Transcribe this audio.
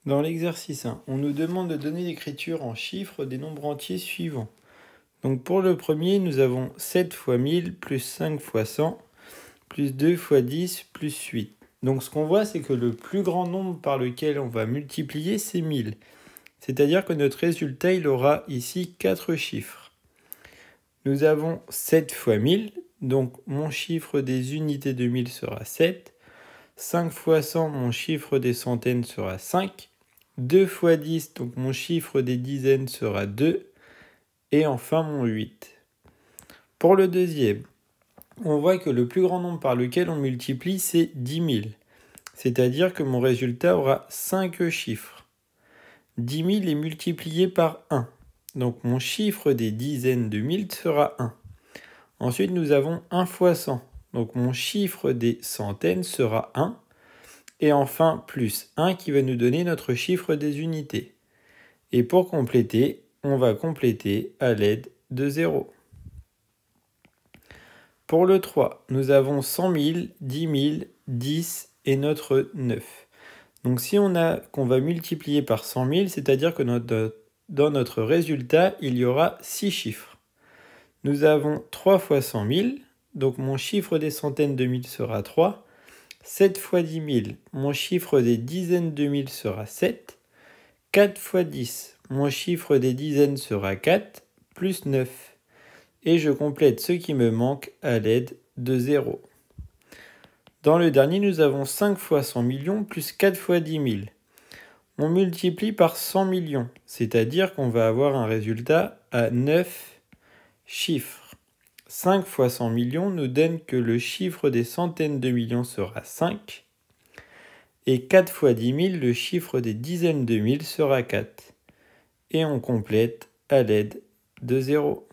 Dans l'exercice 1, on nous demande de donner l'écriture en chiffres des nombres entiers suivants. Donc pour le premier, nous avons 7 fois 1000 plus 5 fois 100 plus 2 fois 10 plus 8. Donc ce qu'on voit, c'est que le plus grand nombre par lequel on va multiplier, c'est 1000. C'est-à-dire que notre résultat, il aura ici 4 chiffres. Nous avons 7 fois 1000, donc mon chiffre des unités de 1000 sera 7. 5 fois 100, mon chiffre des centaines sera 5. 2 fois 10, donc mon chiffre des dizaines sera 2. Et enfin mon 8. Pour le deuxième, on voit que le plus grand nombre par lequel on multiplie, c'est 10 000. C'est-à-dire que mon résultat aura 5 chiffres. 10 000 est multiplié par 1. Donc mon chiffre des dizaines de 1000 sera 1. Ensuite, nous avons 1 fois 100. Donc mon chiffre des centaines sera 1. Et enfin, plus 1 qui va nous donner notre chiffre des unités. Et pour compléter, on va compléter à l'aide de 0. Pour le 3, nous avons 100 000, 10 000, 10 et notre 9. Donc si on a qu'on va multiplier par 100 000, c'est-à-dire que dans notre résultat, il y aura 6 chiffres. Nous avons 3 fois 100 000, donc mon chiffre des centaines de mille sera 3. 7 fois 10 000, mon chiffre des dizaines de mille sera 7. 4 fois 10, mon chiffre des dizaines sera 4, plus 9. Et je complète ce qui me manque à l'aide de 0. Dans le dernier, nous avons 5 fois 100 millions plus 4 fois 10 000. On multiplie par 100 millions, c'est-à-dire qu'on va avoir un résultat à 9 chiffres. 5 fois 100 millions nous donne que le chiffre des centaines de millions sera 5. Et 4 fois 10 000, le chiffre des dizaines de mille sera 4. Et on complète à l'aide de 0.